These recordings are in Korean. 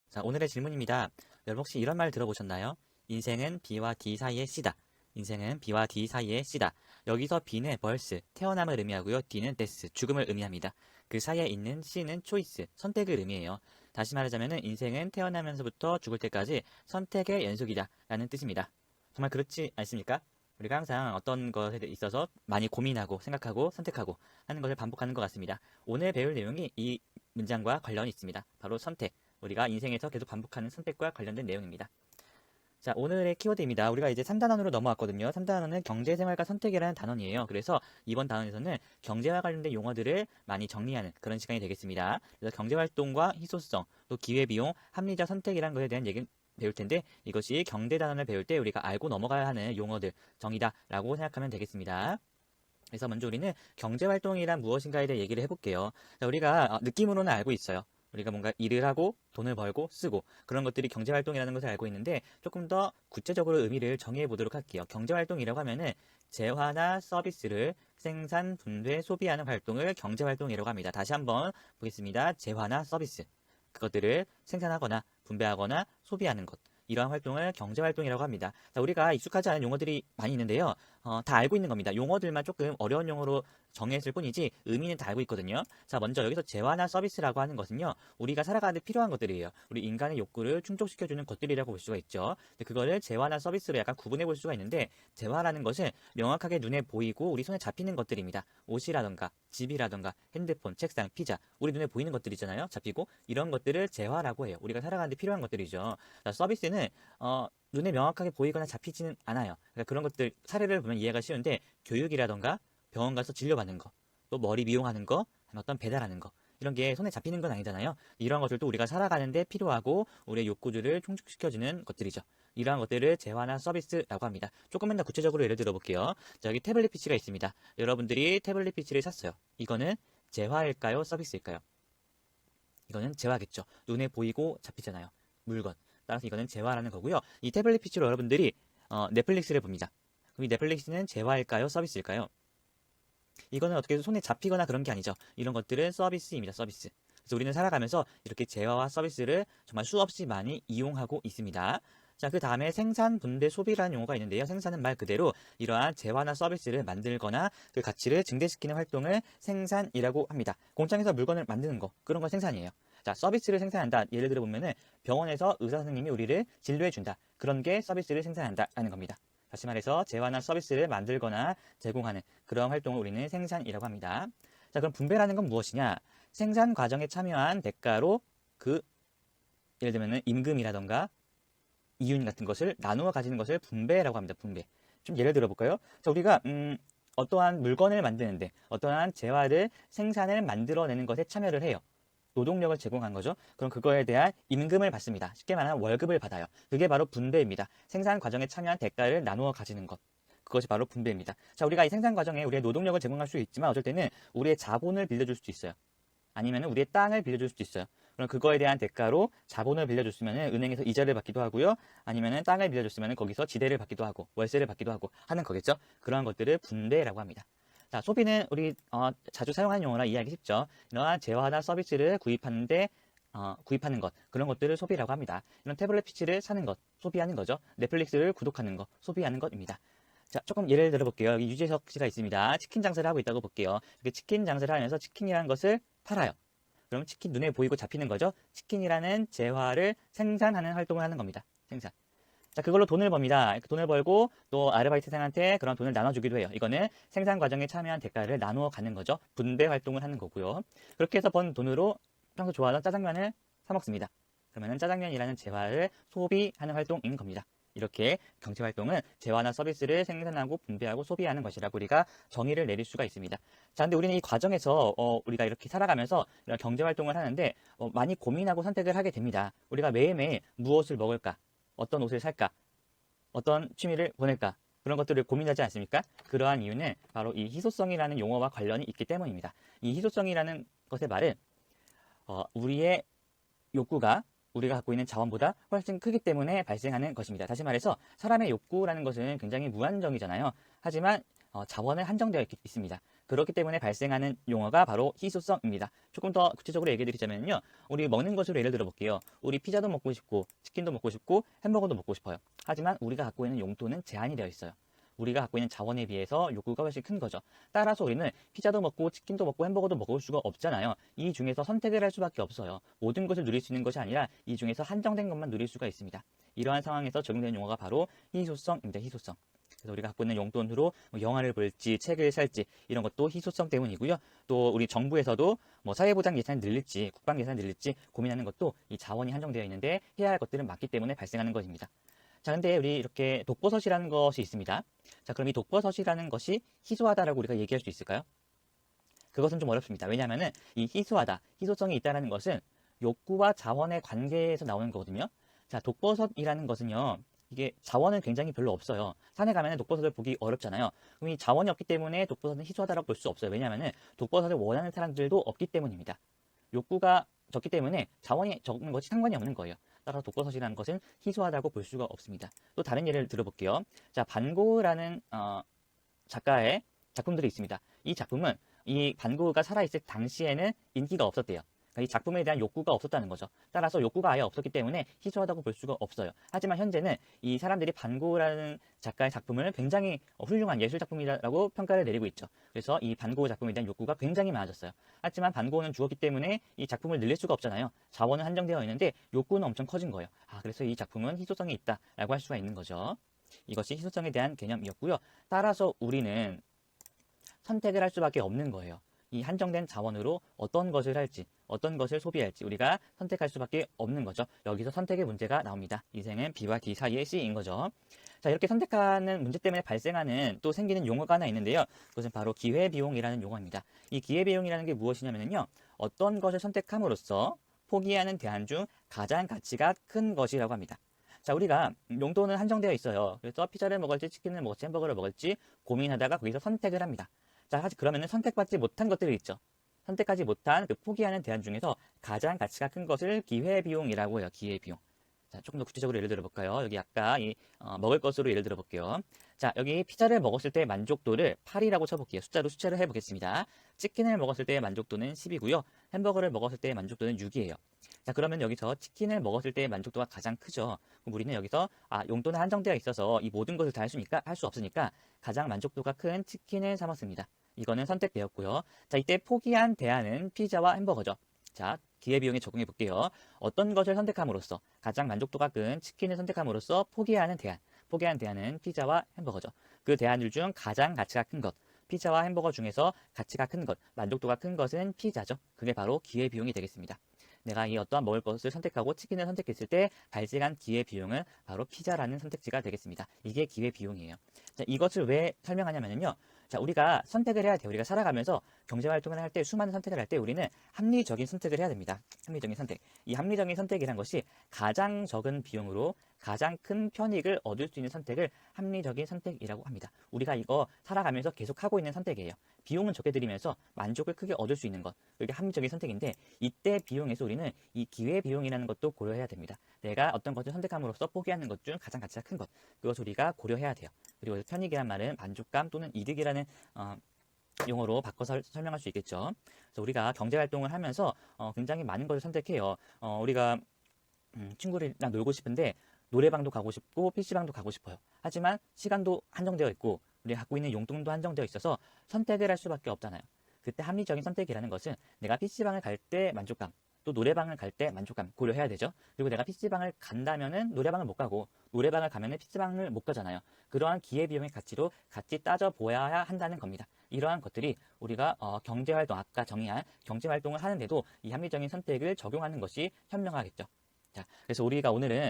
자, 오늘의 질문입니다. 여러분 혹시 이런 말 들어보셨나요? 인생은 B와 D 사이의 C다. 인생은 B와 D 사이의 C다. 여기서 B는 벌스, 태어남을 의미하고요. D는 데스, 죽음을 의미합니다. 그 사이에 있는 C는 초이스, 선택을 의미해요. 다시 말하자면 인생은 태어나면서부터 죽을 때까지 선택의 연속이다 라는 뜻입니다. 정말 그렇지 않습니까? 우리가 항상 어떤 것에 있어서 많이 고민하고 생각하고 선택하고 하는 것을 반복하는 것 같습니다. 오늘 배울 내용이 이 문장과 관련이 있습니다. 바로 선택. 우리가 인생에서 계속 반복하는 선택과 관련된 내용입니다. 자, 오늘의 키워드입니다. 우리가 이제 3단원으로 넘어왔거든요. 3단원은 경제생활과 선택이라는 단원이에요. 그래서 이번 단원에서는 경제와 관련된 용어들을 많이 정리하는 그런 시간이 되겠습니다. 그래서 경제활동과 희소성, 또 기회비용, 합리적 선택이라는 것에 대한 얘기 배울 텐데 이것이 경제 단원을 배울 때 우리가 알고 넘어가야 하는 용어들, 정의다라고 생각하면 되겠습니다. 그래서 먼저 우리는 경제활동이란 무엇인가에 대해 얘기를 해볼게요. 자, 우리가 느낌으로는 알고 있어요. 우리가 뭔가 일을 하고 돈을 벌고 쓰고 그런 것들이 경제활동이라는 것을 알고 있는데 조금 더 구체적으로 의미를 정의해 보도록 할게요. 경제활동이라고 하면은 재화나 서비스를 생산, 분배, 소비하는 활동을 경제활동이라고 합니다. 다시 한번 보겠습니다. 재화나 서비스. 그것들을 생산하거나 분배하거나 소비하는 것. 이러한 활동을 경제활동이라고 합니다. 자, 우리가 익숙하지 않은 용어들이 많이 있는데요. 다 알고 있는 겁니다. 용어들만 조금 어려운 용어로 정했을 뿐이지 의미는 다 알고 있거든요. 자, 먼저 여기서 재화나 서비스라고 하는 것은요. 우리가 살아가는데 필요한 것들이에요. 우리 인간의 욕구를 충족시켜주는 것들이라고 볼 수가 있죠. 근데 그거를 재화나 서비스로 약간 구분해 볼 수가 있는데 재화라는 것은 명확하게 눈에 보이고 우리 손에 잡히는 것들입니다. 옷이라던가 집이라던가 핸드폰, 책상, 피자 우리 눈에 보이는 것들이잖아요. 잡히고 이런 것들을 재화라고 해요. 우리가 살아가는데 필요한 것들이죠. 자, 서비스는 눈에 명확하게 보이거나 잡히지는 않아요. 그러니까 그런 것들 사례를 보면 이해가 쉬운데 교육이라던가 병원 가서 진료받는 거, 또 머리 미용하는 거, 어떤 배달하는 거 이런 게 손에 잡히는 건 아니잖아요. 이런 것들도 우리가 살아가는데 필요하고 우리의 욕구들을 충족시켜주는 것들이죠. 이러한 것들을 재화나 서비스라고 합니다. 조금만 더 구체적으로 예를 들어 볼게요. 자, 여기 태블릿 PC가 있습니다. 여러분들이 태블릿 PC를 샀어요. 이거는 재화일까요? 서비스일까요? 이거는 재화겠죠. 눈에 보이고 잡히잖아요. 물건. 따라서 이거는 재화라는 거고요. 이 태블릿 PC로 여러분들이 넷플릭스를 봅니다. 그럼 이 넷플릭스는 재화일까요? 서비스일까요? 이거는 어떻게 해서 손에 잡히거나 그런 게 아니죠. 이런 것들은 서비스입니다. 서비스. 그래서 우리는 살아가면서 이렇게 재화와 서비스를 정말 수없이 많이 이용하고 있습니다. 자, 그 다음에 생산, 분배, 소비라는 용어가 있는데요. 생산은 말 그대로 이러한 재화나 서비스를 만들거나 그 가치를 증대시키는 활동을 생산이라고 합니다. 공장에서 물건을 만드는 거, 그런 건 생산이에요. 자, 서비스를 생산한다. 예를 들어 보면은 병원에서 의사 선생님이 우리를 진료해 준다. 그런 게 서비스를 생산한다라는 겁니다. 다시 말해서 재화나 서비스를 만들거나 제공하는 그런 활동을 우리는 생산이라고 합니다. 자, 그럼 분배라는 건 무엇이냐? 생산 과정에 참여한 대가로 그 예를 들면 임금이라던가 이윤 같은 것을 나누어 가지는 것을 분배라고 합니다. 분배. 좀 예를 들어 볼까요? 자, 우리가 어떠한 물건을 만드는데 어떠한 재화를 생산을 만들어내는 것에 참여를 해요. 노동력을 제공한 거죠. 그럼 그거에 대한 임금을 받습니다. 쉽게 말하면 월급을 받아요. 그게 바로 분배입니다. 생산 과정에 참여한 대가를 나누어 가지는 것. 그것이 바로 분배입니다. 자, 우리가 이 생산 과정에 우리의 노동력을 제공할 수 있지만 어쩔 때는 우리의 자본을 빌려줄 수도 있어요. 아니면 우리의 땅을 빌려줄 수도 있어요. 그럼 그거에 대한 대가로 자본을 빌려줬으면 은행에서 이자를 받기도 하고요. 아니면 땅을 빌려줬으면 거기서 지대를 받기도 하고 월세를 받기도 하고 하는 거겠죠. 그러한 것들을 분배라고 합니다. 자, 소비는 우리 자주 사용하는 용어라 이해하기 쉽죠. 이러한 재화나 서비스를 구입하는데 구입하는 것 그런 것들을 소비라고 합니다. 이런 태블릿 PC를 사는 것 소비하는 거죠. 넷플릭스를 구독하는 것 소비하는 것입니다. 자, 조금 예를 들어 볼게요. 여기 유재석 씨가 있습니다. 치킨 장사를 하고 있다고 볼게요. 이렇게 치킨 장사를 하면서 치킨이라는 것을 팔아요. 그럼 치킨 눈에 보이고 잡히는 거죠. 치킨이라는 재화를 생산하는 활동을 하는 겁니다. 생산. 자, 그걸로 돈을 법니다. 돈을 벌고 또 아르바이트생한테 그런 돈을 나눠주기도 해요. 이거는 생산 과정에 참여한 대가를 나누어 가는 거죠. 분배 활동을 하는 거고요. 그렇게 해서 번 돈으로 평소 좋아하던 짜장면을 사 먹습니다. 그러면 짜장면이라는 재화를 소비하는 활동인 겁니다. 이렇게 경제활동은 재화나 서비스를 생산하고 분배하고 소비하는 것이라고 우리가 정의를 내릴 수가 있습니다. 자, 근데 우리는 이 과정에서 우리가 이렇게 살아가면서 이런 경제활동을 하는데 많이 고민하고 선택을 하게 됩니다. 우리가 매일매일 무엇을 먹을까? 어떤 옷을 살까? 어떤 취미를 보낼까? 그런 것들을 고민하지 않습니까? 그러한 이유는 바로 이 희소성이라는 용어와 관련이 있기 때문입니다. 이 희소성이라는 것의 말은 우리의 욕구가 우리가 갖고 있는 자원보다 훨씬 크기 때문에 발생하는 것입니다. 다시 말해서 사람의 욕구라는 것은 굉장히 무한정이잖아요. 하지만 자원은 한정되어 있습니다. 그렇기 때문에 발생하는 용어가 바로 희소성입니다. 조금 더 구체적으로 얘기해 드리자면요. 우리 먹는 것으로 예를 들어 볼게요. 우리 피자도 먹고 싶고 치킨도 먹고 싶고 햄버거도 먹고 싶어요. 하지만 우리가 갖고 있는 용도는 제한이 되어 있어요. 우리가 갖고 있는 자원에 비해서 욕구가 훨씬 큰 거죠. 따라서 우리는 피자도 먹고 치킨도 먹고 햄버거도 먹을 수가 없잖아요. 이 중에서 선택을 할 수밖에 없어요. 모든 것을 누릴 수 있는 것이 아니라 이 중에서 한정된 것만 누릴 수가 있습니다. 이러한 상황에서 적용되는 용어가 바로 희소성입니다. 희소성. 그래서 우리가 갖고 있는 용돈으로 영화를 볼지 책을 살지 이런 것도 희소성 때문이고요. 또 우리 정부에서도 사회보장 예산을 늘릴지 국방 예산을 늘릴지 고민하는 것도 이 자원이 한정되어 있는데 해야 할 것들은 많기 때문에 발생하는 것입니다. 자, 근데 우리 이렇게 독버섯이라는 것이 있습니다. 자, 그럼 이 독버섯이라는 것이 희소하다라고 우리가 얘기할 수 있을까요? 그것은 좀 어렵습니다. 왜냐하면은 이 희소하다, 희소성이 있다라는 것은 욕구와 자원의 관계에서 나오는 거거든요. 자, 독버섯이라는 것은요. 이게 자원은 굉장히 별로 없어요. 산에 가면 독버섯을 보기 어렵잖아요. 그럼 이 자원이 없기 때문에 독버섯은 희소하다라고 볼 수 없어요. 왜냐하면은 독버섯을 원하는 사람들도 없기 때문입니다. 욕구가 적기 때문에 자원이 적은 것이 상관이 없는 거예요. 따라서 독버섯이라는 것은 희소하다고 볼 수가 없습니다. 또 다른 예를 들어볼게요. 자, 반고흐라는 작가의 작품들이 있습니다. 이 작품은 이 반고흐가 살아있을 당시에는 인기가 없었대요. 그러니까 이 작품에 대한 욕구가 없었다는 거죠. 따라서 욕구가 아예 없었기 때문에 희소하다고 볼 수가 없어요. 하지만 현재는 이 사람들이 반고흐라는 작가의 작품을 굉장히 훌륭한 예술 작품이라고 평가를 내리고 있죠. 그래서 이 반고흐 작품에 대한 욕구가 굉장히 많아졌어요. 하지만 반고흐는 죽었기 때문에 이 작품을 늘릴 수가 없잖아요. 자원은 한정되어 있는데 욕구는 엄청 커진 거예요. 그래서 이 작품은 희소성이 있다라고 할 수가 있는 거죠. 이것이 희소성에 대한 개념이었고요. 따라서 우리는 선택을 할 수밖에 없는 거예요. 이 한정된 자원으로 어떤 것을 할지, 어떤 것을 소비할지 우리가 선택할 수밖에 없는 거죠. 여기서 선택의 문제가 나옵니다. 인생은 B와 D 사이의 C인 거죠. 자, 이렇게 선택하는 문제 때문에 발생하는 또 생기는 용어가 하나 있는데요. 그것은 바로 기회비용이라는 용어입니다. 이 기회비용이라는 게 무엇이냐면요. 어떤 것을 선택함으로써 포기하는 대안 중 가장 가치가 큰 것이라고 합니다. 자, 우리가 용돈은 한정되어 있어요. 그래서 피자를 먹을지 치킨을 먹을지 햄버거를 먹을지 고민하다가 거기서 선택을 합니다. 자, 그러면은 선택받지 못한 것들이 있죠. 선택하지 못한 그 포기하는 대안 중에서 가장 가치가 큰 것을 기회비용이라고 해요. 기회비용. 자, 조금 더 구체적으로 예를 들어볼까요? 여기 아까 먹을 것으로 예를 들어볼게요. 자, 여기 피자를 먹었을 때의 만족도를 8이라고 쳐볼게요. 숫자로 수치를 해보겠습니다. 치킨을 먹었을 때의 만족도는 10이고요. 햄버거를 먹었을 때의 만족도는 6이에요. 자, 그러면 여기서 치킨을 먹었을 때의 만족도가 가장 크죠. 그럼 우리는 여기서 용돈은 한정되어 있어서 이 모든 것을 다 할 수 없으니까 가장 만족도가 큰 치킨을 사 먹습니다. 이거는 선택되었고요. 자, 이때 포기한 대안은 피자와 햄버거죠. 자, 기회비용에 적용해 볼게요. 어떤 것을 선택함으로써 가장 만족도가 큰 치킨을 선택함으로써 포기한 대안은 피자와 햄버거죠. 그 대안들 중 가장 가치가 큰 것, 피자와 햄버거 중에서 가치가 큰 것, 만족도가 큰 것은 피자죠. 그게 바로 기회비용이 되겠습니다. 내가 이 어떠한 먹을 것을 선택하고 치킨을 선택했을 때 발생한 기회비용은 바로 피자라는 선택지가 되겠습니다. 이게 기회비용이에요. 자, 이것을 왜 설명하냐면요. 자, 우리가 선택을 해야 돼요. 우리가 살아가면서 경제활동을 할 때, 수많은 선택을 할 때 우리는 합리적인 선택을 해야 됩니다. 합리적인 선택. 이 합리적인 선택이란 것이 가장 적은 비용으로 가장 큰 편익을 얻을 수 있는 선택을 합리적인 선택이라고 합니다. 우리가 이거 살아가면서 계속 하고 있는 선택이에요. 비용은 적게 들이면서 만족을 크게 얻을 수 있는 것. 그게 합리적인 선택인데 이때 비용에서 우리는 이 기회비용이라는 것도 고려해야 됩니다. 내가 어떤 것을 선택함으로써 포기하는 것 중 가장 가치가 큰 것. 그것을 우리가 고려해야 돼요. 그리고 편익이란 말은 만족감 또는 이득이라는 용어로 바꿔서 설명할 수 있겠죠. 그래서 우리가 경제활동을 하면서 굉장히 많은 것을 선택해요. 우리가 친구들이랑 놀고 싶은데 노래방도 가고 싶고 PC방도 가고 싶어요. 하지만 시간도 한정되어 있고 우리가 갖고 있는 용돈도 한정되어 있어서 선택을 할 수밖에 없잖아요. 그때 합리적인 선택이라는 것은 내가 PC방을 갈 때 만족감, 또 노래방을 갈 때 만족감 고려해야 되죠. 그리고 내가 PC방을 간다면은 노래방을 못 가고 노래방을 가면은 PC방을 못 가잖아요. 그러한 기회비용의 가치로 같이 따져보아야 한다는 겁니다. 이러한 것들이 우리가 경제활동, 아까 정의한 경제활동을 하는데도 이 합리적인 선택을 적용하는 것이 현명하겠죠. 자, 그래서 우리가 오늘은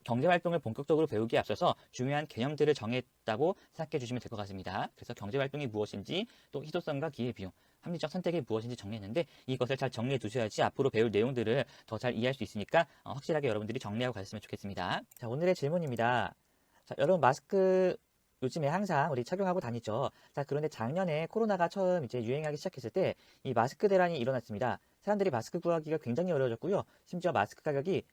경제활동을 본격적으로 배우기에 앞서서 중요한 개념들을 정했다고 생각해 주시면 될 것 같습니다. 그래서 경제활동이 무엇인지, 또 희소성과 기회비용, 합리적 선택이 무엇인지 정리했는데 이것을 잘 정리해 두셔야지 앞으로 배울 내용들을 더 잘 이해할 수 있으니까 확실하게 여러분들이 정리하고 가셨으면 좋겠습니다. 자, 오늘의 질문입니다. 자, 여러분 마스크 요즘에 항상 우리 착용하고 다니죠. 자, 그런데 작년에 코로나가 처음 이제 유행하기 시작했을 때 이 마스크 대란이 일어났습니다. 사람들이 마스크 구하기가 굉장히 어려워졌고요. 심지어 마스크 가격이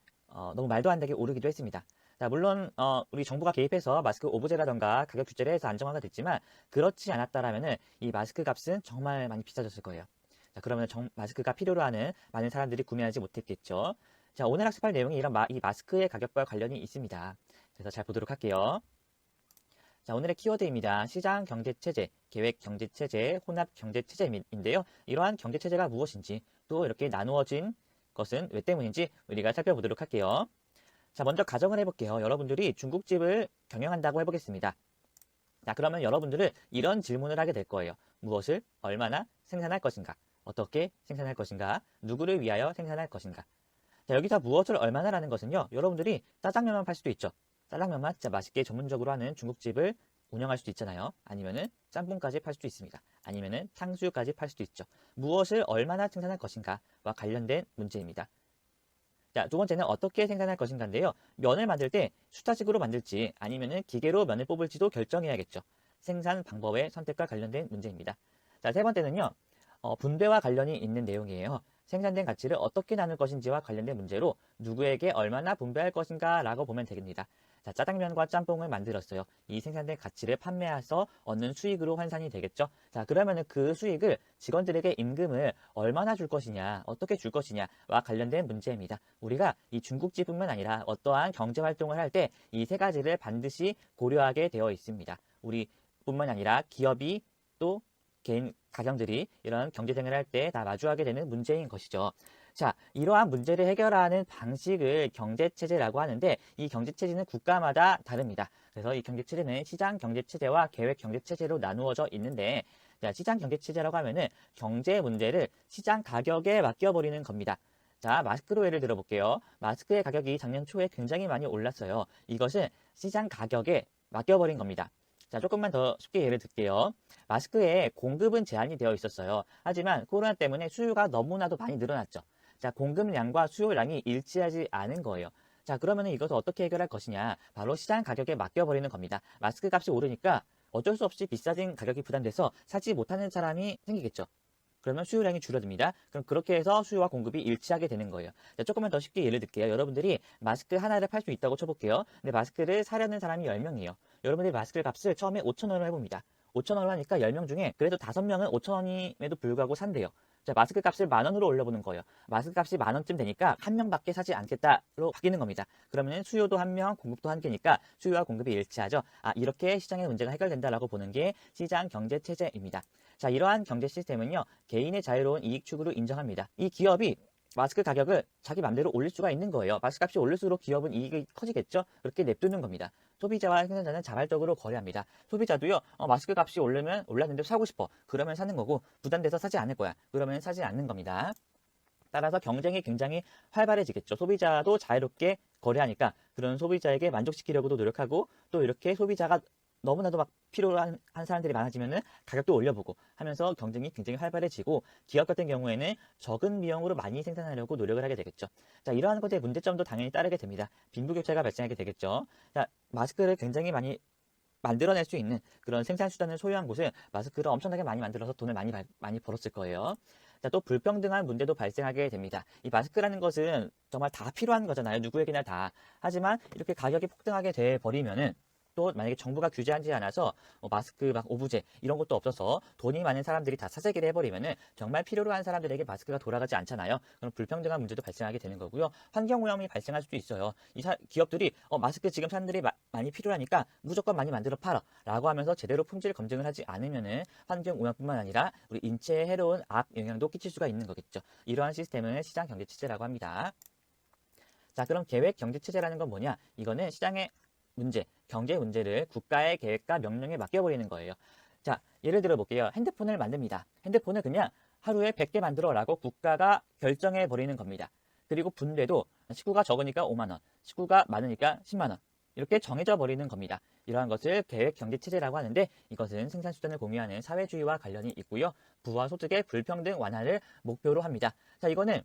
너무 말도 안 되게 오르기도 했습니다. 자, 물론 우리 정부가 개입해서 마스크 오브제라던가 가격 규제를 해서 안정화가 됐지만 그렇지 않았다라면은 이 마스크 값은 정말 많이 비싸졌을 거예요. 자, 그러면 마스크가 필요로 하는 많은 사람들이 구매하지 못했겠죠. 자, 오늘 학습할 내용이 이 마스크의 가격과 관련이 있습니다. 그래서 잘 보도록 할게요. 자, 오늘의 키워드입니다. 시장 경제체제, 계획 경제체제, 혼합 경제체제인데요. 이러한 경제체제가 무엇인지 또 이렇게 나누어진 것은 왜 때문인지 우리가 살펴보도록 할게요. 자, 먼저 가정을 해볼게요. 여러분들이 중국집을 경영한다고 해보겠습니다. 자, 그러면 여러분들은 이런 질문을 하게 될 거예요. 무엇을 얼마나 생산할 것인가? 어떻게 생산할 것인가? 누구를 위하여 생산할 것인가? 자, 여기서 무엇을 얼마나라는 것은요. 여러분들이 짜장면만 팔 수도 있죠. 짜장면만 진짜 맛있게 전문적으로 하는 중국집을 운영할 수도 있잖아요. 아니면은 짬뽕까지 팔 수도 있습니다. 아니면은 탕수육까지 팔 수도 있죠. 무엇을 얼마나 생산할 것인가와 관련된 문제입니다. 자, 두 번째는 어떻게 생산할 것인가인데요. 면을 만들 때 수타식으로 만들지 아니면은 기계로 면을 뽑을지도 결정해야겠죠. 생산 방법의 선택과 관련된 문제입니다. 자, 세 번째는요. 분배와 관련이 있는 내용이에요. 생산된 가치를 어떻게 나눌 것인지와 관련된 문제로 누구에게 얼마나 분배할 것인가 라고 보면 되겠습니다. 자, 짜장면과 짬뽕을 만들었어요. 이 생산된 가치를 판매해서 얻는 수익으로 환산이 되겠죠. 자, 그러면은 그 수익을 직원들에게 임금을 얼마나 줄 것이냐, 어떻게 줄 것이냐와 관련된 문제입니다. 우리가 이 중국집뿐만 아니라 어떠한 경제 활동을 할 때 이 세 가지를 반드시 고려하게 되어 있습니다. 우리뿐만 아니라 기업이 또 개인 가정들이 이런 경제생활을 할 때 다 마주하게 되는 문제인 것이죠. 자, 이러한 문제를 해결하는 방식을 경제체제라고 하는데 이 경제체제는 국가마다 다릅니다. 그래서 이 경제체제는 시장 경제체제와 계획 경제체제로 나누어져 있는데 자, 시장 경제체제라고 하면은 경제 문제를 시장 가격에 맡겨버리는 겁니다. 자, 마스크로 예를 들어볼게요. 마스크의 가격이 작년 초에 굉장히 많이 올랐어요. 이것은 시장 가격에 맡겨버린 겁니다. 자, 조금만 더 쉽게 예를 들게요. 마스크에 공급은 제한이 되어 있었어요. 하지만 코로나 때문에 수요가 너무나도 많이 늘어났죠. 자, 공급량과 수요량이 일치하지 않은 거예요. 자, 그러면 이것을 어떻게 해결할 것이냐? 바로 시장 가격에 맡겨버리는 겁니다. 마스크 값이 오르니까 어쩔 수 없이 비싸진 가격이 부담돼서 사지 못하는 사람이 생기겠죠. 그러면 수요량이 줄어듭니다. 그럼 그렇게 해서 수요와 공급이 일치하게 되는 거예요. 자, 조금만 더 쉽게 예를 들게요. 여러분들이 마스크 하나를 팔 수 있다고 쳐볼게요. 근데 마스크를 사려는 사람이 10명이에요. 여러분들이 마스크 값을 처음에 5,000원으로 해봅니다. 5,000원을 하니까 10명 중에 그래도 5명은 5,000원임에도 불구하고 산대요. 자, 마스크 값을 10,000원으로 올려보는 거예요. 마스크 값이 10,000원쯤 되니까 한 명밖에 사지 않겠다로 바뀌는 겁니다. 그러면 수요도 한 명, 공급도 한 개니까 수요와 공급이 일치하죠. 아, 이렇게 시장의 문제가 해결된다라고 보는 게 시장 경제 체제입니다. 자, 이러한 경제 시스템은요, 개인의 자유로운 이익 추구를 인정합니다. 이 기업이 마스크 가격을 자기 맘대로 올릴 수가 있는 거예요. 마스크 값이 올릴수록 기업은 이익이 커지겠죠? 그렇게 냅두는 겁니다. 소비자와 생산자는 자발적으로 거래합니다. 소비자도요, 마스크 값이 올랐는데 사고 싶어. 그러면 사는 거고, 부담돼서 사지 않을 거야. 그러면 사지 않는 겁니다. 따라서 경쟁이 굉장히 활발해지겠죠. 소비자도 자유롭게 거래하니까 그런 소비자에게 만족시키려고도 노력하고 또 이렇게 소비자가 너무나도 막 필요한 사람들이 많아지면은 가격도 올려보고 하면서 경쟁이 굉장히 활발해지고 기업 같은 경우에는 적은 비용으로 많이 생산하려고 노력을 하게 되겠죠. 자, 이러한 것의 문제점도 당연히 따르게 됩니다. 빈부격차가 발생하게 되겠죠. 자, 마스크를 굉장히 많이 만들어낼 수 있는 그런 생산 수단을 소유한 곳은 마스크를 엄청나게 많이 만들어서 돈을 많이 벌었을 거예요. 자, 또 불평등한 문제도 발생하게 됩니다. 이 마스크라는 것은 정말 다 필요한 거잖아요. 누구에게나 다. 하지만 이렇게 가격이 폭등하게 돼 버리면은 또 만약에 정부가 규제하지 않아서 마스크 막 오브제 이런 것도 없어서 돈이 많은 사람들이 다 사재기를 해버리면은 정말 필요로 한 사람들에게 마스크가 돌아가지 않잖아요. 그럼 불평등한 문제도 발생하게 되는 거고요. 환경오염이 발생할 수도 있어요. 기업들이 마스크 지금 사람들이 많이 필요하니까 무조건 많이 만들어 팔아 라고 하면서 제대로 품질 검증을 하지 않으면은 환경오염뿐만 아니라 우리 인체에 해로운 악 영향도 끼칠 수가 있는 거겠죠. 이러한 시스템을 시장 경제 체제라고 합니다. 자, 그럼 계획 경제 체제라는 건 뭐냐? 이거는 시장의 문제, 경제 문제를 국가의 계획과 명령에 맡겨버리는 거예요. 자, 예를 들어 볼게요. 핸드폰을 만듭니다. 핸드폰을 그냥 하루에 100개 만들어라고 국가가 결정해버리는 겁니다. 그리고 분배도 식구가 적으니까 5만 원, 식구가 많으니까 10만 원. 이렇게 정해져 버리는 겁니다. 이러한 것을 계획 경제 체제라고 하는데 이것은 생산 수단을 공유하는 사회주의와 관련이 있고요. 부와 소득의 불평등 완화를 목표로 합니다. 자, 이거는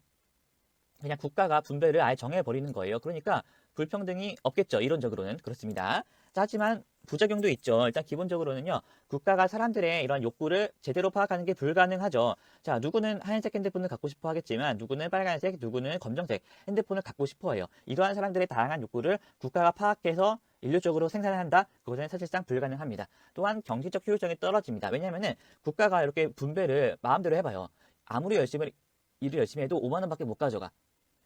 그냥 국가가 분배를 아예 정해버리는 거예요. 그러니까 불평등이 없겠죠. 이론적으로는. 그렇습니다. 자, 하지만 부작용도 있죠. 일단 기본적으로는요, 국가가 사람들의 이런 욕구를 제대로 파악하는 게 불가능하죠. 자, 누구는 하얀색 핸드폰을 갖고 싶어 하겠지만, 누구는 빨간색, 누구는 검정색 핸드폰을 갖고 싶어 해요. 이러한 사람들의 다양한 욕구를 국가가 파악해서 인류적으로 생산한다? 그것은 사실상 불가능합니다. 또한 경제적 효율성이 떨어집니다. 왜냐하면은 국가가 이렇게 분배를 마음대로 해봐요. 아무리 일을 열심히 해도 5만 원밖에 못 가져가.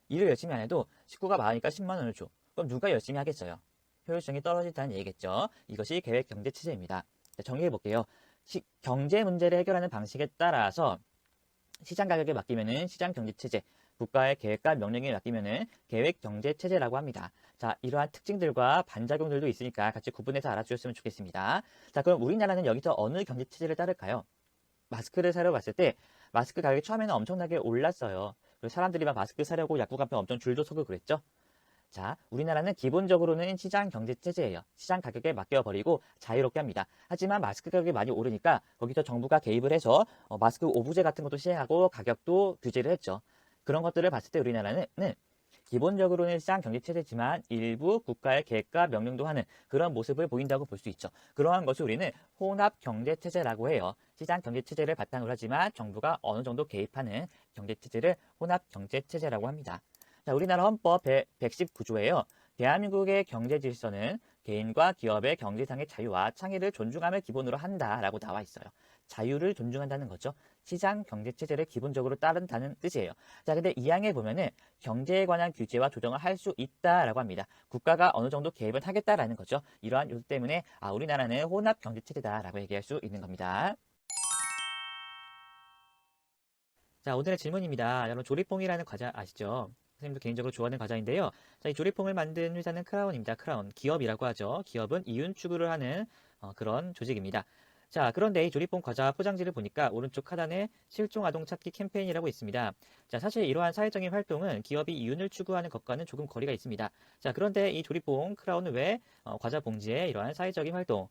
일을 열심히 안 해도 식구가 많으니까 10만 원을 줘. 그럼 누가 열심히 하겠어요? 효율성이 떨어진다는 얘기겠죠. 이것이 계획 경제 체제입니다. 정리해 볼게요. 경제 문제를 해결하는 방식에 따라서 시장 가격에 맡기면은 시장 경제 체제, 국가의 계획과 명령에 맡기면은 계획 경제 체제라고 합니다. 자, 이러한 특징들과 반작용들도 있으니까 같이 구분해서 알아주셨으면 좋겠습니다. 자, 그럼 우리나라는 여기서 어느 경제 체제를 따를까요? 마스크를 사러 갔을 때 마스크 가격이 처음에는 엄청나게 올랐어요. 그리고 사람들이 막 마스크 사려고 약국 앞에 엄청 줄도 서고 그랬죠. 자, 우리나라는 기본적으로는 시장 경제 체제예요. 시장 가격에 맡겨버리고 자유롭게 합니다. 하지만 마스크 가격이 많이 오르니까 거기서 정부가 개입을 해서 마스크 오부제 같은 것도 시행하고 가격도 규제를 했죠. 그런 것들을 봤을 때 우리나라는 기본적으로는 시장 경제 체제지만 일부 국가의 계획과 명령도 하는 그런 모습을 보인다고 볼 수 있죠. 그러한 것을 우리는 혼합 경제 체제라고 해요. 시장 경제 체제를 바탕으로 하지만 정부가 어느 정도 개입하는 경제 체제를 혼합 경제 체제라고 합니다. 자, 우리나라 헌법 119조예요. 대한민국의 경제 질서는 개인과 기업의 경제상의 자유와 창의를 존중함을 기본으로 한다라고 나와 있어요. 자유를 존중한다는 거죠. 시장 경제 체제를 기본적으로 따른다는 뜻이에요. 자, 근데 이 항에 보면은 경제에 관한 규제와 조정을 할 수 있다라고 합니다. 국가가 어느 정도 개입을 하겠다라는 거죠. 이러한 요소 때문에 우리나라는 혼합 경제 체제다라고 얘기할 수 있는 겁니다. 자, 오늘의 질문입니다. 여러분 조리퐁이라는 과자 아시죠? 선생님도 개인적으로 좋아하는 과자인데요. 자, 이 조리퐁을 만든 회사는 크라운입니다. 크라운. 기업이라고 하죠. 기업은 이윤 추구를 하는 그런 조직입니다. 자, 그런데 이 조리퐁 과자 포장지를 보니까 오른쪽 하단에 실종 아동 찾기 캠페인이라고 있습니다. 자, 사실 이러한 사회적인 활동은 기업이 이윤을 추구하는 것과는 조금 거리가 있습니다. 자, 그런데 이 조리퐁 크라운은 왜 과자 봉지에 이러한 사회적인 활동,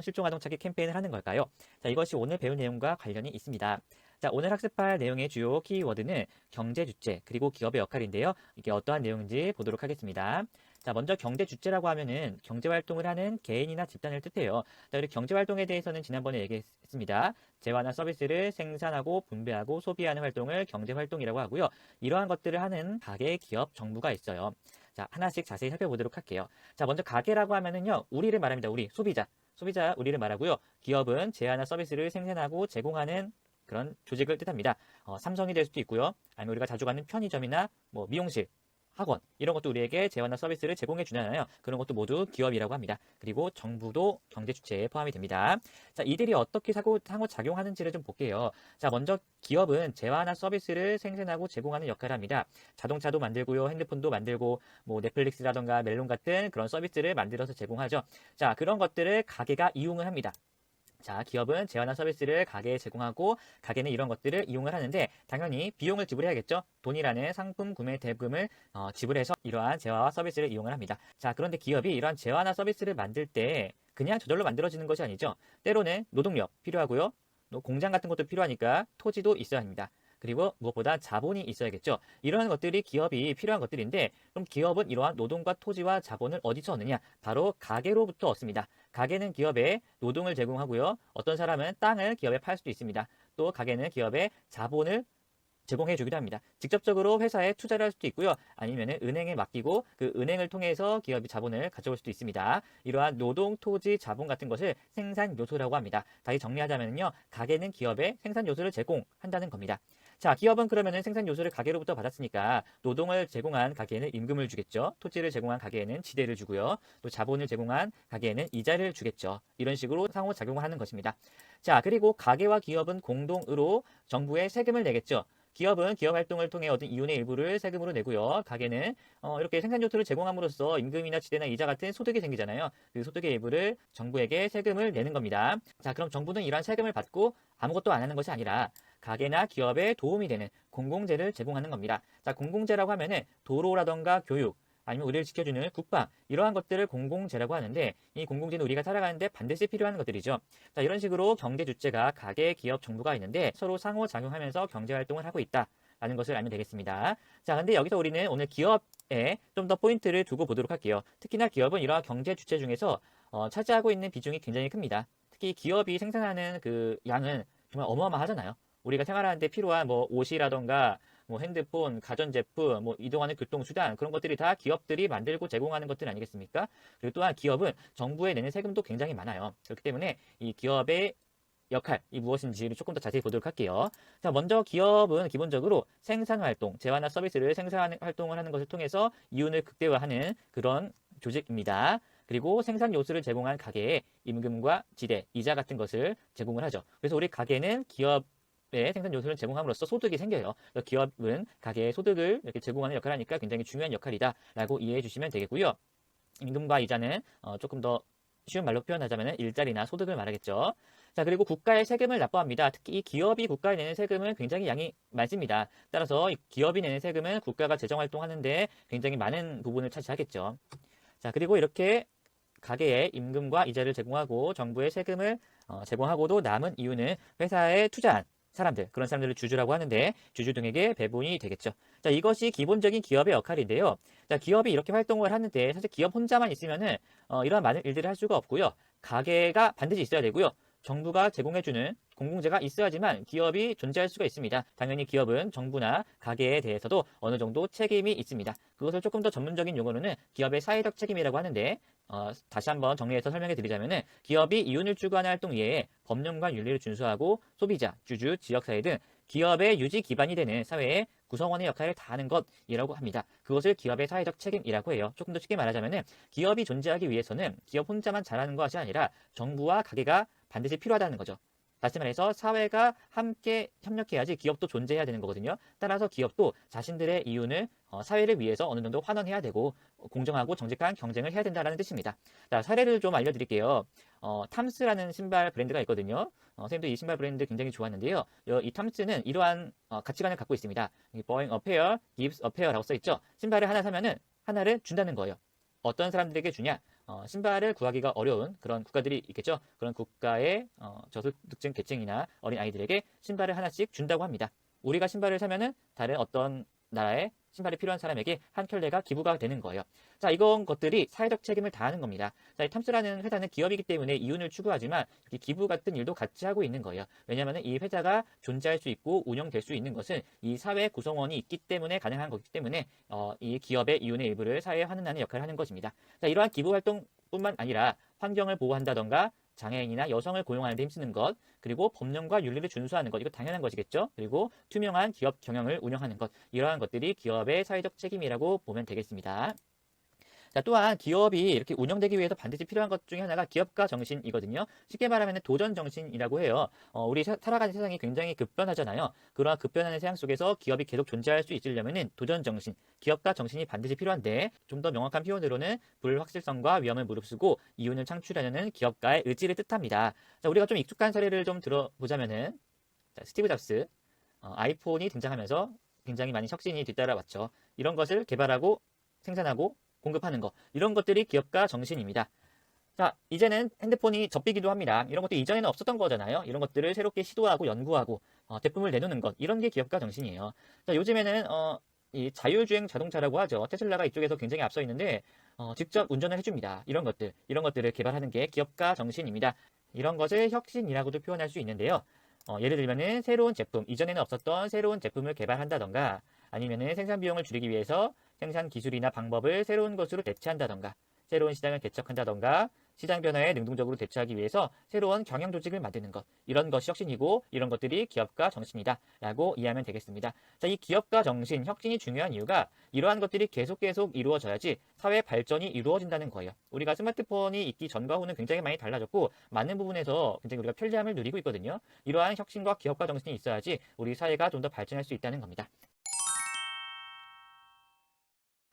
실종 아동 찾기 캠페인을 하는 걸까요? 자, 이것이 오늘 배운 내용과 관련이 있습니다. 자, 오늘 학습할 내용의 주요 키워드는 경제 주체, 그리고 기업의 역할인데요. 이게 어떠한 내용인지 보도록 하겠습니다. 자, 먼저 경제 주체라고 하면은 경제 활동을 하는 개인이나 집단을 뜻해요. 자, 그리고 경제 활동에 대해서는 지난번에 얘기했습니다. 재화나 서비스를 생산하고 분배하고 소비하는 활동을 경제 활동이라고 하고요. 이러한 것들을 하는 가게, 기업, 정부가 있어요. 자, 하나씩 자세히 살펴보도록 할게요. 자, 먼저 가게라고 하면은요, 우리를 말합니다. 우리 소비자, 우리를 말하고요. 기업은 재화나 서비스를 생산하고 제공하는 그런 조직을 뜻합니다. 삼성이 될 수도 있고요. 아니면 우리가 자주 가는 편의점이나 뭐 미용실, 학원 이런 것도 우리에게 재화나 서비스를 제공해 주잖아요. 그런 것도 모두 기업이라고 합니다. 그리고 정부도 경제 주체에 포함이 됩니다. 자, 이들이 어떻게 상호 작용하는지를 좀 볼게요. 자, 먼저 기업은 재화나 서비스를 생산하고 제공하는 역할을 합니다. 자동차도 만들고요, 핸드폰도 만들고 뭐 넷플릭스라던가 멜론 같은 그런 서비스를 만들어서 제공하죠. 자, 그런 것들을 가게가 이용을 합니다. 자, 기업은 재화나 서비스를 가게에 제공하고 가게는 이런 것들을 이용을 하는데 당연히 비용을 지불해야겠죠. 돈이라는 상품 구매 대금을 지불해서 이러한 재화와 서비스를 이용을 합니다. 자, 그런데 기업이 이러한 재화나 서비스를 만들 때 그냥 저절로 만들어지는 것이 아니죠. 때로는 노동력 필요하고요. 공장 같은 것도 필요하니까 토지도 있어야 합니다. 그리고 무엇보다 자본이 있어야겠죠. 이러한 것들이 기업이 필요한 것들인데 그럼 기업은 이러한 노동과 토지와 자본을 어디서 얻느냐? 바로 가게로부터 얻습니다. 가게는 기업에 노동을 제공하고요. 어떤 사람은 땅을 기업에 팔 수도 있습니다. 또 가게는 기업에 자본을 제공해 주기도 합니다. 직접적으로 회사에 투자를 할 수도 있고요. 아니면 은행에 맡기고 그 은행을 통해서 기업이 자본을 가져올 수도 있습니다. 이러한 노동, 토지, 자본 같은 것을 생산 요소라고 합니다. 다시 정리하자면요. 가게는 기업에 생산 요소를 제공한다는 겁니다. 자, 기업은 그러면은 생산 요소를 가게로부터 받았으니까 노동을 제공한 가게에는 임금을 주겠죠. 토지를 제공한 가게에는 지대를 주고요. 또 자본을 제공한 가게에는 이자를 주겠죠. 이런 식으로 상호작용을 하는 것입니다. 자, 그리고 가게와 기업은 공동으로 정부에 세금을 내겠죠. 기업은 기업 활동을 통해 얻은 이윤의 일부를 세금으로 내고요. 가게는 이렇게 생산 요소를 제공함으로써 임금이나 지대나 이자 같은 소득이 생기잖아요. 그 소득의 일부를 정부에게 세금을 내는 겁니다. 자, 그럼 정부는 이러한 세금을 받고 아무것도 안 하는 것이 아니라 가게나 기업에 도움이 되는 공공재를 제공하는 겁니다. 자, 공공재라고 하면은 도로라던가 교육, 아니면 우리를 지켜주는 국방, 이러한 것들을 공공재라고 하는데 이 공공재는 우리가 살아가는데 반드시 필요한 것들이죠. 자, 이런 식으로 경제 주체가 가게, 기업, 정부가 있는데 서로 상호작용하면서 경제활동을 하고 있다라는 것을 알면 되겠습니다. 자, 근데 여기서 우리는 오늘 기업에 좀 더 포인트를 두고 보도록 할게요. 특히나 기업은 이러한 경제 주체 중에서 차지하고 있는 비중이 굉장히 큽니다. 특히 기업이 생산하는 그 양은 정말 어마어마하잖아요. 우리가 생활하는데 필요한 뭐 옷이라던가 뭐 핸드폰, 가전제품, 뭐 이동하는 교통수단 그런 것들이 다 기업들이 만들고 제공하는 것들 아니겠습니까? 그리고 또한 기업은 정부에 내는 세금도 굉장히 많아요. 그렇기 때문에 이 기업의 역할이 무엇인지를 조금 더 자세히 보도록 할게요. 자, 먼저 기업은 기본적으로 생산 활동, 재화나 서비스를 생산 활동을 하는 것을 통해서 이윤을 극대화하는 그런 조직입니다. 그리고 생산 요소를 제공한 가게에 임금과 지대, 이자 같은 것을 제공을 하죠. 그래서 우리 가게는 기업의 생산 요소를 제공함으로써 소득이 생겨요. 그래서 기업은 가게의 소득을 이렇게 제공하는 역할을 하니까 굉장히 중요한 역할이다라고 이해해 주시면 되겠고요. 임금과 이자는 조금 더 쉬운 말로 표현하자면 일자리나 소득을 말하겠죠. 자, 그리고 국가의 세금을 납부합니다. 특히 이 기업이 국가에 내는 세금은 굉장히 양이 많습니다. 따라서 이 기업이 내는 세금은 국가가 재정활동하는데 굉장히 많은 부분을 차지하겠죠. 자, 그리고 이렇게 가게에 임금과 이자를 제공하고 정부의 세금을 제공하고도 남은 이유는 회사에 투자한 사람들, 그런 사람들을 주주라고 하는데 주주 등에게 배분이 되겠죠. 자, 이것이 기본적인 기업의 역할인데요. 자, 기업이 이렇게 활동을 하는데 사실 기업 혼자만 있으면은 이러한 많은 일들을 할 수가 없고요. 가게가 반드시 있어야 되고요. 정부가 제공해주는 공공재가 있어야지만 기업이 존재할 수가 있습니다. 당연히 기업은 정부나 가게에 대해서도 어느 정도 책임이 있습니다. 그것을 조금 더 전문적인 용어로는 기업의 사회적 책임이라고 하는데 다시 한번 정리해서 설명해 드리자면은 기업이 이윤을 추구하는 활동 외에 법령과 윤리를 준수하고 소비자, 주주, 지역사회 등 기업의 유지 기반이 되는 사회의 구성원의 역할을 다하는 것이라고 합니다. 그것을 기업의 사회적 책임이라고 해요. 조금 더 쉽게 말하자면은 기업이 존재하기 위해서는 기업 혼자만 잘하는 것이 아니라 정부와 가게가 반드시 필요하다는 거죠. 다시 말해서 사회가 함께 협력해야지 기업도 존재해야 되는 거거든요. 따라서 기업도 자신들의 이윤을 사회를 위해서 어느 정도 환원해야 되고 공정하고 정직한 경쟁을 해야 된다는 뜻입니다. 자, 사례를 좀 알려드릴게요. 탐스라는 신발 브랜드가 있거든요. 선생님도 이 신발 브랜드 굉장히 좋았는데요. 이 탐스는 이러한 가치관을 갖고 있습니다. Buying a pair gives a pair라고 써있죠. 신발을 하나 사면은 하나를 준다는 거예요. 어떤 사람들에게 주냐? 신발을 구하기가 어려운 그런 국가들이 있겠죠. 그런 국가의 저소득층 계층이나 어린 아이들에게 신발을 하나씩 준다고 합니다. 우리가 신발을 사면은 다른 어떤 나라에 신발이 필요한 사람에게 한 켤레가 기부가 되는 거예요. 자, 이런 것들이 사회적 책임을 다하는 겁니다. 자, 이 탐스라는 회사는 기업이기 때문에 이윤을 추구하지만 기부 같은 일도 같이 하고 있는 거예요. 왜냐하면 이 회사가 존재할 수 있고 운영될 수 있는 것은 이 사회 구성원이 있기 때문에 가능한 거기 때문에 이 기업의 이윤의 일부를 사회에 환원하는 역할을 하는 것입니다. 자, 이러한 기부 활동뿐만 아니라 환경을 보호한다던가 장애인이나 여성을 고용하는 데 힘쓰는 것, 그리고 법령과 윤리를 준수하는 것, 이거 당연한 것이겠죠. 그리고 투명한 기업 경영을 운영하는 것, 이러한 것들이 기업의 사회적 책임이라고 보면 되겠습니다. 자, 또한 기업이 이렇게 운영되기 위해서 반드시 필요한 것 중에 하나가 기업가 정신이거든요. 쉽게 말하면 도전 정신이라고 해요. 우리 살아가는 세상이 굉장히 급변하잖아요. 그러한 급변하는 세상 속에서 기업이 계속 존재할 수 있으려면 도전 정신, 기업가 정신이 반드시 필요한데 좀 더 명확한 표현으로는 불확실성과 위험을 무릅쓰고 이윤을 창출하려는 기업가의 의지를 뜻합니다. 자, 우리가 좀 익숙한 사례를 좀 들어보자면은 스티브 잡스, 아이폰이 등장하면서 굉장히 많은 혁신이 뒤따라왔죠. 이런 것을 개발하고 생산하고 공급하는 것, 이런 것들이 기업가 정신입니다. 자, 이제는 핸드폰이 접히기도 합니다. 이런 것도 이전에는 없었던 거잖아요. 이런 것들을 새롭게 시도하고 연구하고 제품을 내놓는 것, 이런 게 기업가 정신이에요. 자, 요즘에는 이 자율주행 자동차라고 하죠. 테슬라가 이쪽에서 굉장히 앞서 있는데 직접 운전을 해줍니다. 이런 것들을 개발하는 게 기업가 정신입니다. 이런 것을 혁신이라고도 표현할 수 있는데요. 예를 들면은 새로운 제품, 이전에는 없었던 새로운 제품을 개발한다던가 아니면은 생산 비용을 줄이기 위해서 생산 기술이나 방법을 새로운 것으로 대체한다던가 새로운 시장을 개척한다던가 시장 변화에 능동적으로 대처하기 위해서 새로운 경영 조직을 만드는 것, 이런 것이 혁신이고 이런 것들이 기업가 정신이다 라고 이해하면 되겠습니다. 자, 이 기업가 정신, 혁신이 중요한 이유가 이러한 것들이 계속 이루어져야지 사회 발전이 이루어진다는 거예요. 우리가 스마트폰이 있기 전과 후는 굉장히 많이 달라졌고 많은 부분에서 굉장히 우리가 편리함을 누리고 있거든요. 이러한 혁신과 기업가 정신이 있어야지 우리 사회가 좀 더 발전할 수 있다는 겁니다.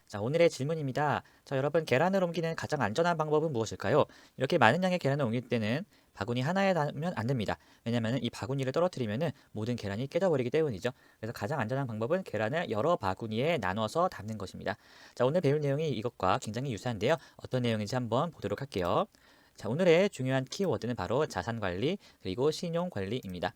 자, 오늘의 질문입니다. 자, 여러분, 계란을 옮기는 가장 안전한 방법은 무엇일까요? 이렇게 많은 양의 계란을 옮길 때는 바구니 하나에 담으면 안 됩니다. 왜냐하면 이 바구니를 떨어뜨리면 모든 계란이 깨져버리기 때문이죠. 그래서 가장 안전한 방법은 계란을 여러 바구니에 나눠서 담는 것입니다. 자, 오늘 배울 내용이 이것과 굉장히 유사한데요. 어떤 내용인지 한번 보도록 할게요. 자, 오늘의 중요한 키워드는 바로 자산관리 그리고 신용관리입니다.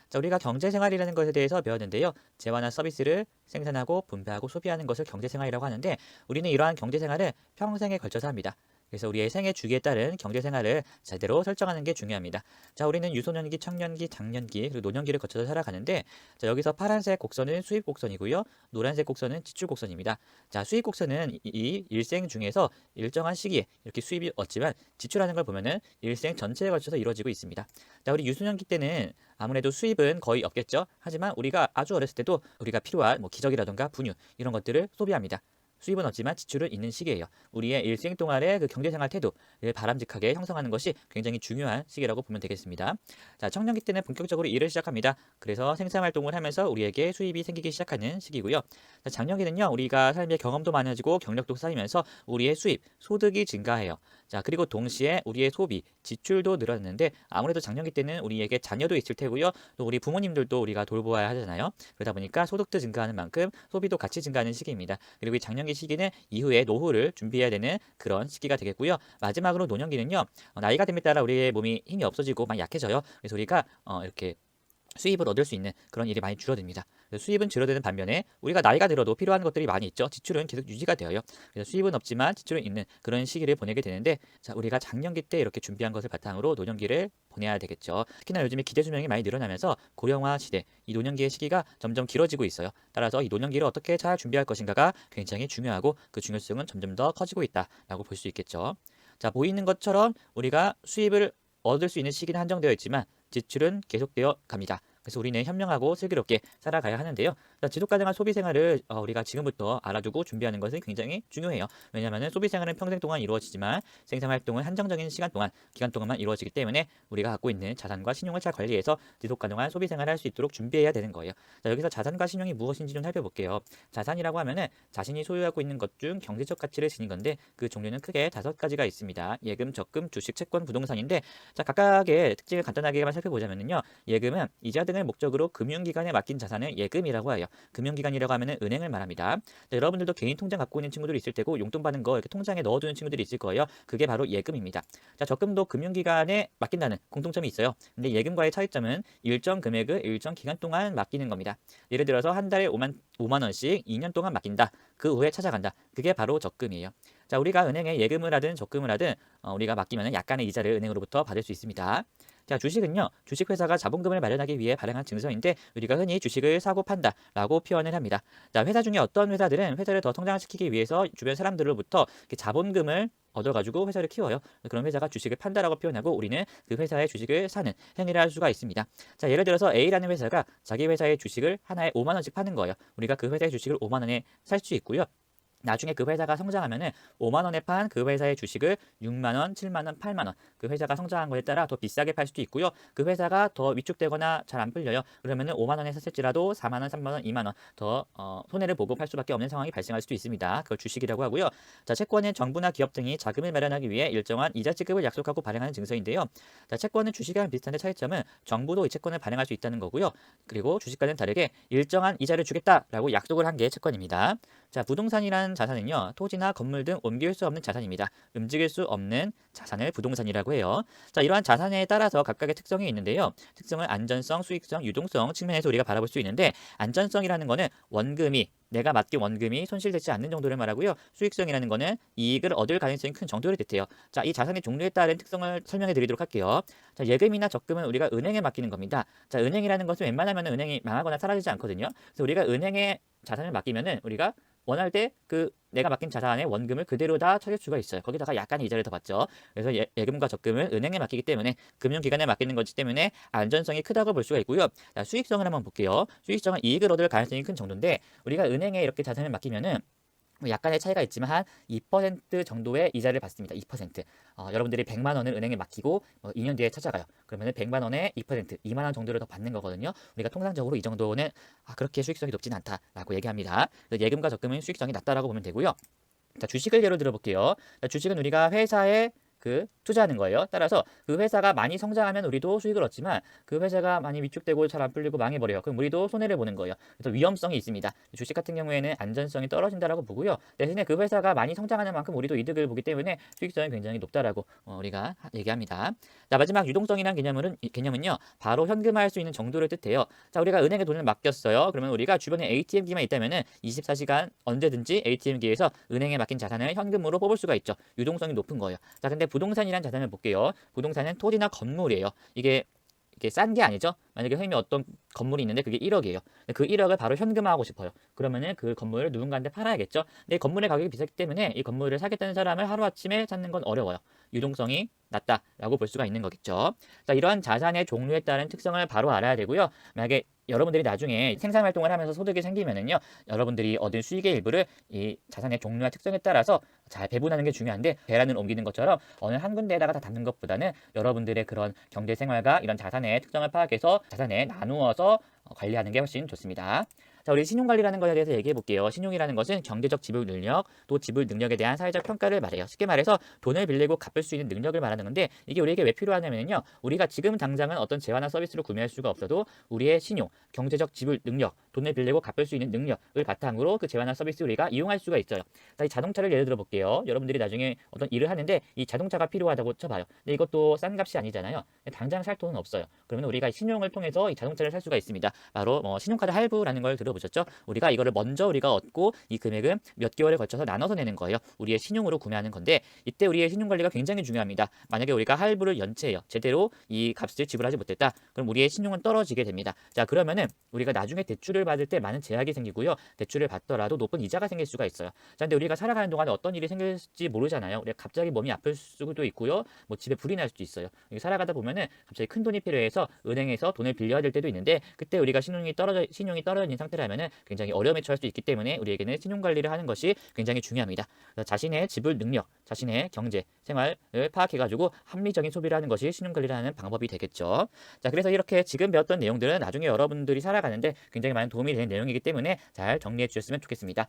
자, 우리가 경제생활이라는 것에 대해서 배웠는데요. 재화나 서비스를 생산하고 분배하고 소비하는 것을 경제생활이라고 하는데 우리는 이러한 경제생활을 평생에 걸쳐서 합니다. 그래서 우리의 생애 주기에 따른 경제 생활을 제대로 설정하는 게 중요합니다. 자, 우리는 유소년기, 청년기, 장년기, 그리고 노년기를 거쳐서 살아가는데, 자, 여기서 파란색 곡선은 수입 곡선이고요. 노란색 곡선은 지출 곡선입니다. 자, 수입 곡선은 이 일생 중에서 일정한 시기에 이렇게 수입이 없지만 지출하는 걸 보면은 일생 전체에 걸쳐서 이루어지고 있습니다. 자, 우리 유소년기 때는 아무래도 수입은 거의 없겠죠. 하지만 우리가 아주 어렸을 때도 우리가 필요한 뭐 기저귀라든가 분유 이런 것들을 소비합니다. 수입은 없지만 지출은 있는 시기예요. 우리의 일생 동안의 그 경제생활 태도를 바람직하게 형성하는 것이 굉장히 중요한 시기라고 보면 되겠습니다. 자, 청년기 때는 본격적으로 일을 시작합니다. 그래서 생산활동을 하면서 우리에게 수입이 생기기 시작하는 시기고요. 자, 장년기는요, 우리가 삶의 경험도 많아지고 경력도 쌓이면서 우리의 수입, 소득이 증가해요. 자, 그리고 동시에 우리의 소비, 지출도 늘었는데 아무래도 장년기 때는 우리에게 자녀도 있을 테고요. 또 우리 부모님들도 우리가 돌보아야 하잖아요. 그러다 보니까 소득도 증가하는 만큼 소비도 같이 증가하는 시기입니다. 그리고 이 장년기 시기는 이후에 노후를 준비해야 되는 그런 시기가 되겠고요. 마지막으로 노년기는요. 나이가 됨에 따라 우리의 몸이 힘이 없어지고 많이 약해져요. 그래서 우리가 이렇게 수입을 얻을 수 있는 그런 일이 많이 줄어듭니다. 수입은 줄어드는 반면에 우리가 나이가 들어도 필요한 것들이 많이 있죠. 지출은 계속 유지가 되어요. 그래서 수입은 없지만 지출은 있는 그런 시기를 보내게 되는데, 자, 우리가 장년기 때 이렇게 준비한 것을 바탕으로 노년기를 보내야 되겠죠. 특히나 요즘에 기대 수명이 많이 늘어나면서 고령화 시대, 이 노년기의 시기가 점점 길어지고 있어요. 따라서 이 노년기를 어떻게 잘 준비할 것인가가 굉장히 중요하고 그 중요성은 점점 더 커지고 있다라고 볼 수 있겠죠. 자, 보이는 것처럼 우리가 수입을 얻을 수 있는 시기는 한정되어 있지만 지출은 계속되어 갑니다. 그래서 우리는 현명하고 슬기롭게 살아가야 하는데요. 지속 가능한 소비 생활을 우리가 지금부터 알아두고 준비하는 것은 굉장히 중요해요. 왜냐하면 소비 생활은 평생 동안 이루어지지만 생산 활동은 한정적인 기간 동안만 이루어지기 때문에 우리가 갖고 있는 자산과 신용을 잘 관리해서 지속 가능한 소비 생활을 할 수 있도록 준비해야 되는 거예요. 자, 여기서 자산과 신용이 무엇인지 좀 살펴볼게요. 자산이라고 하면은 자신이 소유하고 있는 것 중 경제적 가치를 지닌 건데 그 종류는 크게 5가지가 있습니다. 예금, 적금, 주식, 채권, 부동산인데, 자, 각각의 특징을 간단하게만 살펴보자면요. 예금은 이자 등을 목적으로 금융기관에 맡긴 자산을 예금이라고 해요. 금융기관이라고 하면은 은행을 말합니다. 자, 여러분들도 개인 통장 갖고 있는 친구들이 있을 테고 용돈 받는 거 이렇게 통장에 넣어두는 친구들이 있을 거예요. 그게 바로 예금입니다. 자, 적금도 금융기관에 맡긴다는 공통점이 있어요. 근데 예금과의 차이점은 일정 금액을 일정 기간 동안 맡기는 겁니다. 예를 들어서 한 달에 5만 원씩 2년 동안 맡긴다. 그 후에 찾아간다. 그게 바로 적금이에요. 자, 우리가 은행에 예금을 하든 적금을 하든 우리가 맡기면 약간의 이자를 은행으로부터 받을 수 있습니다. 자, 주식은요, 주식회사가 자본금을 마련하기 위해 발행한 증서인데 우리가 흔히 주식을 사고 판다라고 표현을 합니다. 자, 회사 중에 어떤 회사들은 회사를 더 성장시키기 위해서 주변 사람들로부터 자본금을 얻어가지고 회사를 키워요. 그런 회사가 주식을 판다라고 표현하고 우리는 그 회사의 주식을 사는 행위를 할 수가 있습니다. 자, 예를 들어서 A라는 회사가 자기 회사의 주식을 하나에 5만 원씩 파는 거예요. 우리가 그 회사의 주식을 5만 원에 살 수 있고요. 나중에 그 회사가 성장하면은 5만 원에 판 그 회사의 주식을 6만 원, 7만 원, 8만 원, 그 회사가 성장한 거에 따라 더 비싸게 팔 수도 있고요. 그 회사가 더 위축되거나 잘 안 풀려요. 그러면은 5만 원에 샀을지라도 4만 원, 3만 원, 2만 원 더 손해를 보고 팔 수밖에 없는 상황이 발생할 수도 있습니다. 그걸 주식이라고 하고요. 자, 채권은 정부나 기업 등이 자금을 마련하기 위해 일정한 이자 지급을 약속하고 발행하는 증서인데요. 자, 채권은 주식이랑 비슷한데 차이점은 정부도 이 채권을 발행할 수 있다는 거고요. 그리고 주식과는 다르게 일정한 이자를 주겠다라고 약속을 한 게 채권입니다. 자, 부동산이라는 자산은요, 토지나 건물 등 옮길 수 없는 자산입니다. 움직일 수 없는 자산을 부동산이라고 해요. 자, 이러한 자산에 따라서 각각의 특성이 있는데요. 특성을 안전성, 수익성, 유동성 측면에서 우리가 바라볼 수 있는데, 안전성이라는 거는 내가 맡긴 원금이 손실되지 않는 정도를 말하고요. 수익성이라는 거는 이익을 얻을 가능성이 큰 정도를 뜻해요. 자, 이 자산의 종류에 따른 특성을 설명해 드리도록 할게요. 자, 예금이나 적금은 우리가 은행에 맡기는 겁니다. 자, 은행이라는 것은 웬만하면 은행이 망하거나 사라지지 않거든요. 그래서 우리가 은행에 자산을 맡기면은 우리가 원할 때 그 내가 맡긴 자산의 원금을 그대로 다 찾을 수가 있어요. 거기다가 약간의 이자를 더 받죠. 그래서 예금과 적금은 은행에 맡기기 때문에 금융기관에 맡기는 거기 때문에 안전성이 크다고 볼 수가 있고요. 자, 수익성을 한번 볼게요. 수익성은 이익을 얻을 가능성이 큰 정도인데 우리가 은행에 이렇게 자산을 맡기면은 약간의 차이가 있지만 한 2% 정도의 이자를 받습니다. 2%. 여러분들이 100만 원을 은행에 맡기고 2년 뒤에 찾아가요. 그러면 100만 원에 2%, 2만 원 정도를 더 받는 거거든요. 우리가 통상적으로 이 정도는 그렇게 수익성이 높진 않다라고 얘기합니다. 예금과 적금은 수익성이 낮다라고 보면 되고요. 자, 주식을 예로 들어볼게요. 자, 주식은 우리가 회사의 그 투자하는 거예요. 따라서 그 회사가 많이 성장하면 우리도 수익을 얻지만 그 회사가 많이 위축되고 잘 안 풀리고 망해버려요. 그럼 우리도 손해를 보는 거예요. 그래서 위험성이 있습니다. 주식 같은 경우에는 안전성이 떨어진다라고 보고요. 대신에 그 회사가 많이 성장하는 만큼 우리도 이득을 보기 때문에 수익성이 굉장히 높다라고 우리가 얘기합니다. 자, 마지막 유동성이라는 개념은요. 바로 현금화할 수 있는 정도를 뜻해요. 자, 우리가 은행에 돈을 맡겼어요. 그러면 우리가 주변에 ATM기만 있다면은 24시간 언제든지 ATM기에서 은행에 맡긴 자산을 현금으로 뽑을 수가 있죠. 유동성이 높은 거예요. 자, 근데 부동산이라는 자산을 볼게요. 부동산은 토지나 건물이에요. 이게 싼 게 아니죠. 만약에 선생님이 어떤 건물이 있는데 그게 1억이에요. 그 1억을 바로 현금화하고 싶어요. 그러면은 그 건물을 누군가한테 팔아야겠죠. 근데 건물의 가격이 비싸기 때문에 이 건물을 사겠다는 사람을 하루아침에 찾는 건 어려워요. 유동성이 낮다라고 볼 수가 있는 거겠죠. 자, 이러한 자산의 종류에 따른 특성을 바로 알아야 되고요. 만약에 여러분들이 나중에 생산 활동을 하면서 소득이 생기면은요, 여러분들이 얻은 수익의 일부를 이 자산의 종류와 특성에 따라서 잘 배분하는 게 중요한데, 계란을 옮기는 것처럼 어느 한 군데에다가 다 담는 것보다는 여러분들의 그런 경제 생활과 이런 자산의 특성을 파악해서 자산에 나누어서 관리하는 게 훨씬 좋습니다. 자, 우리 신용관리라는 것에 대해서 얘기해 볼게요. 신용이라는 것은 경제적 지불 능력, 또 지불 능력에 대한 사회적 평가를 말해요. 쉽게 말해서 돈을 빌리고 갚을 수 있는 능력을 말하는 건데, 이게 우리에게 왜 필요하냐면요. 우리가 지금 당장은 어떤 재화나 서비스를 구매할 수가 없어도 우리의 신용, 경제적 지불 능력, 돈을 빌리고 갚을 수 있는 능력을 바탕으로 그 재화나 서비스 우리가 이용할 수가 있어요. 자, 이 자동차를 예를 들어 볼게요. 여러분들이 나중에 어떤 일을 하는데 이 자동차가 필요하다고 쳐봐요. 근데 이것도 싼 값이 아니잖아요. 당장 살 돈은 없어요. 그러면 우리가 신용을 통해서 이 자동차를 살 수가 있습니다. 바로 신용카드 할부라는 걸 들어보셨죠? 우리가 이거를 먼저 우리가 얻고 이 금액은 몇 개월에 걸쳐서 나눠서 내는 거예요. 우리의 신용으로 구매하는 건데, 이때 우리의 신용 관리가 굉장히 중요합니다. 만약에 우리가 할부를 연체해요. 제대로 이 값을 지불하지 못했다. 그럼 우리의 신용은 떨어지게 됩니다. 자, 그러면은 우리가 나중에 대출을 받을 때 많은 제약이 생기고요. 대출을 받더라도 높은 이자가 생길 수가 있어요. 자, 근데 우리가 살아가는 동안에 어떤 일이 생길지 모르잖아요. 우리가 갑자기 몸이 아플 수도 있고요. 뭐 집에 불이 날 수도 있어요. 살아가다 보면은 갑자기 큰 돈이 필요해서 은행에서 돈을 빌려야 될 때도 있는데, 그때 우리가 신용이 떨어져 있는 상태라면은 굉장히 어려움에 처할 수 있기 때문에 우리에게는 신용 관리를 하는 것이 굉장히 중요합니다. 자신의 지불 능력, 자신의 경제 생활을 파악해가지고 합리적인 소비를 하는 것이 신용 관리를 하는 방법이 되겠죠. 자, 그래서 이렇게 지금 배웠던 내용들은 나중에 여러분들이 살아가는데 굉장히 많은 도움이 되는 내용이기 때문에 잘 정리해 주셨으면 좋겠습니다.